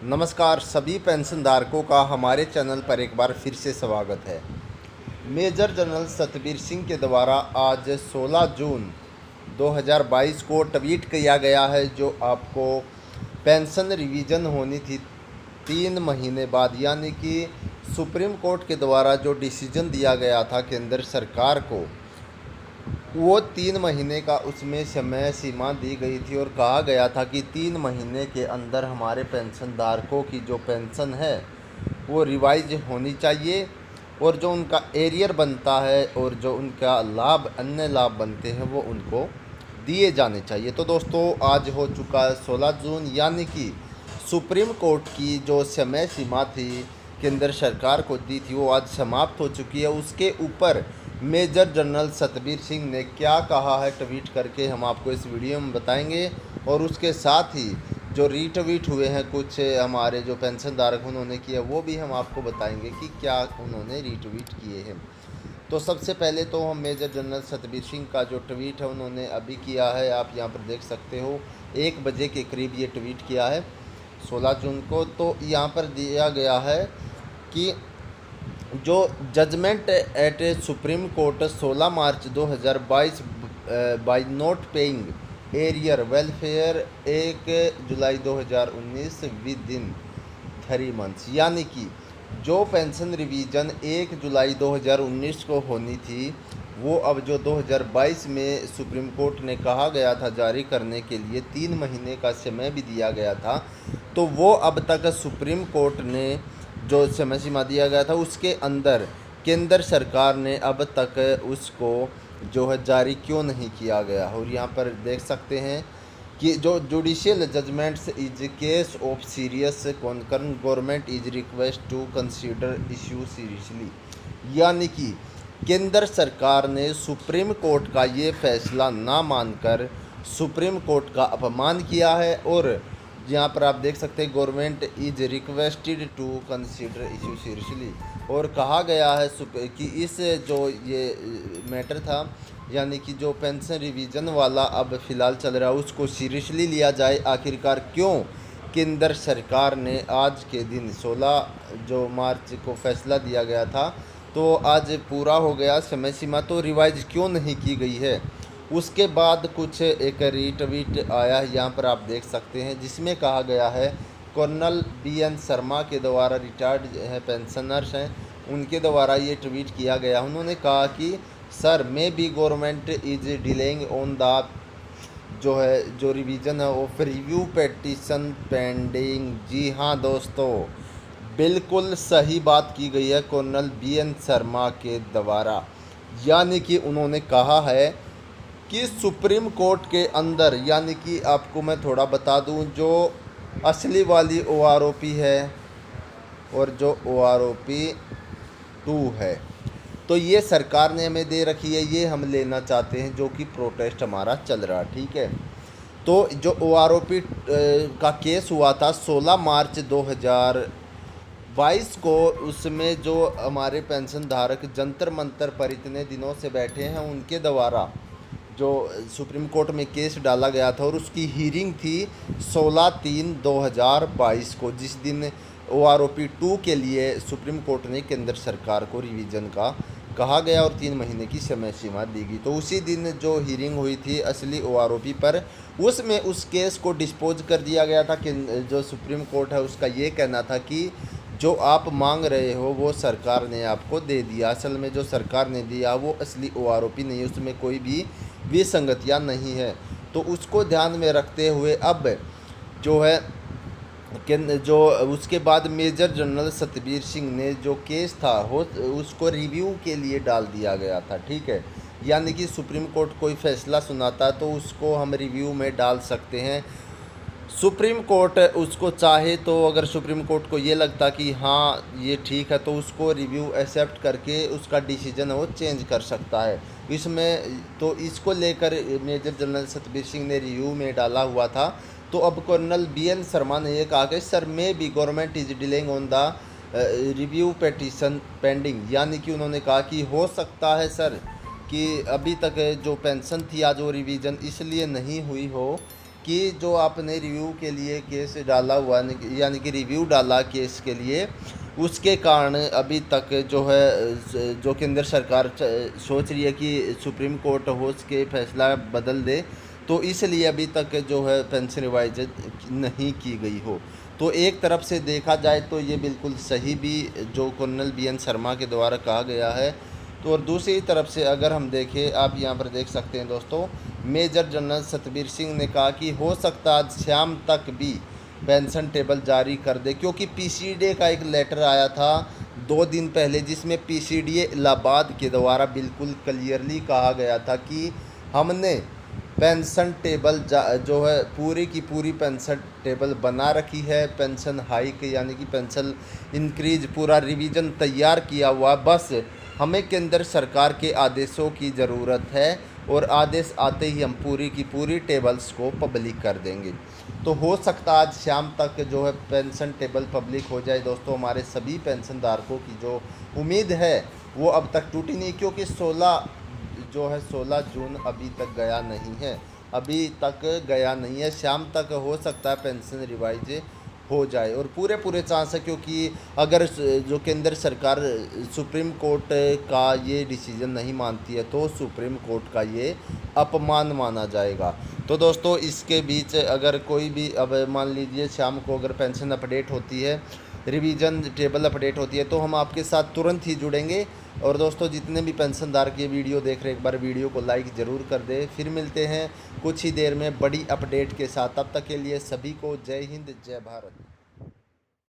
नमस्कार सभी पेंशनधारकों का हमारे चैनल पर एक बार फिर से स्वागत है। मेजर जनरल सतबीर सिंह के द्वारा आज 16 जून 2022 को ट्वीट किया गया है, जो आपको पेंशन रिवीजन होनी थी 3 महीने बाद, यानी कि सुप्रीम कोर्ट के द्वारा जो डिसीजन दिया गया था केंद्र सरकार को, वो 3 महीने का उसमें समय सीमा दी गई थी और कहा गया था कि 3 महीने के अंदर हमारे पेंशनधारकों की जो पेंशन है वो रिवाइज होनी चाहिए और जो उनका एरियर बनता है और जो उनका लाभ अन्य लाभ बनते हैं वो उनको दिए जाने चाहिए। तो दोस्तों आज हो चुका है 16 जून, यानी कि सुप्रीम कोर्ट की जो समय सीमा थी केंद्र सरकार को दी थी वो आज समाप्त हो चुकी है। उसके ऊपर मेजर जनरल सतबीर सिंह ने क्या कहा है ट्वीट करके हम आपको इस वीडियो में बताएंगे, और उसके साथ ही जो रीट्वीट हुए हैं कुछ हमारे जो पेंशनधारक उन्होंने किया वो भी हम आपको बताएंगे कि क्या उन्होंने रीट्वीट किए हैं। तो सबसे पहले तो हम मेजर जनरल सतबीर सिंह का जो ट्वीट है उन्होंने अभी किया है, आप यहाँ पर देख सकते हो 1 बजे के करीब ये ट्वीट किया है 16 जून को। तो यहाँ पर दिया गया है कि जो judgement at supreme court 16 March 2022 by not paying arrear welfare 1 July 2019 within 3 months, यानी कि जो पेंशन रिवीजन 1 जुलाई 2019 को होनी थी वो अब जो 2022 में सुप्रीम कोर्ट ने कहा गया था जारी करने के लिए 3 महीने का समय भी दिया गया था, तो वो अब तक सुप्रीम कोर्ट ने जो समय सीमा दिया गया था उसके अंदर केंद्र सरकार ने अब तक उसको जो है जारी क्यों नहीं किया गया। और यहाँ पर देख सकते हैं कि जो judicial judgements is case of serious concern government is request to consider issue seriously, यानी कि केंद्र सरकार ने सुप्रीम कोर्ट का ये फैसला ना मानकर सुप्रीम कोर्ट का अपमान किया है। और यहाँ पर आप देख सकते हैं government is requested to consider issue seriously, और कहा गया है कि इस जो ये मैटर था यानी कि जो पेंशन रिवीजन वाला अब फ़िलहाल चल रहा है उसको सीरियसली लिया जाए। आखिरकार क्यों केंद्र सरकार ने आज के दिन 16 जो मार्च को फैसला दिया गया था तो आज पूरा हो गया समय सीमा, तो रिवाइज क्यों नहीं की गई है। उसके बाद कुछ एक रीट्वीट आया है, यहाँ पर आप देख सकते हैं, जिसमें कहा गया है कर्नल BN शर्मा के द्वारा, रिटायर्ड है पेंशनर्स हैं, उनके द्वारा ये ट्वीट किया गया। उन्होंने कहा कि sir may be government is delaying on the जो रिवीजन है ऑफ रिव्यू पेटिशन पेंडिंग। जी हाँ दोस्तों, बिल्कुल सही बात की गई है कर्नल BN शर्मा के द्वारा, यानी कि उन्होंने कहा है कि सुप्रीम कोर्ट के अंदर, यानी कि आपको मैं थोड़ा बता दूं, जो असली वाली OROP है और जो OROP 2 है तो ये सरकार ने हमें दे रखी है, ये हम लेना चाहते हैं, जो कि प्रोटेस्ट हमारा चल रहा, ठीक है। तो जो OROP का केस हुआ था 16 मार्च 2022 को, उसमें जो हमारे पेंशन धारक जंतर मंतर पर इतने दिनों से बैठे हैं उनके द्वारा जो सुप्रीम कोर्ट में केस डाला गया था और उसकी हीयरिंग थी 16/3/2022 को, जिस दिन OROP 2 के लिए सुप्रीम कोर्ट ने केंद्र सरकार को रिवीजन का कहा गया और 3 महीने की समय सीमा दी गई। तो उसी दिन जो हीयरिंग हुई थी असली OROP पर, उसमें उस केस को डिस्पोज कर दिया गया था कि जो सुप्रीम कोर्ट है उसका ये कहना था कि जो आप मांग रहे हो वो सरकार ने आपको दे दिया। असल में जो सरकार ने दिया वो असली OROP नहीं है, उसमें कोई भी विसंगतियाँ नहीं है। तो उसको ध्यान में रखते हुए अब जो है कि जो उसके बाद मेजर जनरल सतबीर सिंह ने जो केस था हो उसको रिव्यू के लिए डाल दिया गया था, ठीक है। यानी कि सुप्रीम कोर्ट कोई फैसला सुनाता तो उसको हम रिव्यू में डाल सकते हैं। सुप्रीम कोर्ट उसको चाहे तो अगर सुप्रीम कोर्ट को ये लगता कि हाँ ये ठीक है तो उसको रिव्यू एक्सेप्ट करके उसका डिसीजन वो चेंज कर सकता है इसमें। तो इसको लेकर मेजर जनरल सतबीर सिंह ने रिव्यू में डाला हुआ था। तो अब कर्नल BN शर्मा ने ये कहा कि sir may be government is delaying on the review petition pending, यानी कि उन्होंने कहा कि हो सकता है सर कि अभी तक जो पेंशन थी आज वो रिवीजन इसलिए नहीं हुई हो कि जो आपने रिव्यू के लिए केस डाला हुआ यानी कि रिव्यू डाला केस के लिए, उसके कारण अभी तक जो है जो केंद्र सरकार सोच रही है कि सुप्रीम कोर्ट हो उसके फैसला बदल दे, तो इसलिए अभी तक जो है पेंशन रिवाइज नहीं की गई हो। तो एक तरफ से देखा जाए तो ये बिल्कुल सही भी जो कर्नल BN शर्मा के द्वारा कहा गया है। तो और दूसरी तरफ से अगर हम देखें, आप यहाँ पर देख सकते हैं दोस्तों, मेजर जनरल सतबीर सिंह ने कहा कि हो सकता आज शाम तक भी पेंशन टेबल जारी कर दे, क्योंकि PCDA का एक लेटर आया था 2 दिन पहले जिसमें PCDA इलाहाबाद के द्वारा बिल्कुल क्लियरली कहा गया था कि हमने पेंशन टेबल जो है पूरी की पूरी पेंशन टेबल बना रखी है, पेंशन हाइक यानी कि पेंशन इंक्रीज पूरा रिवीजन तैयार किया हुआ, बस हमें केंद्र सरकार के आदेशों की ज़रूरत है और आदेश आते ही हम पूरी की पूरी टेबल्स को पब्लिक कर देंगे। तो हो सकता आज शाम तक जो है पेंशन टेबल पब्लिक हो जाए दोस्तों। हमारे सभी पेंशन धारकों की जो उम्मीद है वो अब तक टूटी नहीं, क्योंकि 16 जून अभी तक गया नहीं है, शाम तक हो सकता है पेंशन रिवाइज हो जाए और पूरे चांस है, क्योंकि अगर जो केंद्र सरकार सुप्रीम कोर्ट का ये डिसीजन नहीं मानती है तो सुप्रीम कोर्ट का ये अपमान माना जाएगा। तो दोस्तों इसके बीच अगर कोई भी, अब मान लीजिए शाम को अगर पेंशन अपडेट होती है, रिवीजन टेबल अपडेट होती है, तो हम आपके साथ तुरंत ही जुड़ेंगे। और दोस्तों जितने भी पेंशनधारक ये वीडियो देख रहे हैं, एक बार वीडियो को लाइक ज़रूर कर दें। फिर मिलते हैं कुछ ही देर में बड़ी अपडेट के साथ, तब तक के लिए सभी को जय हिंद जय भारत।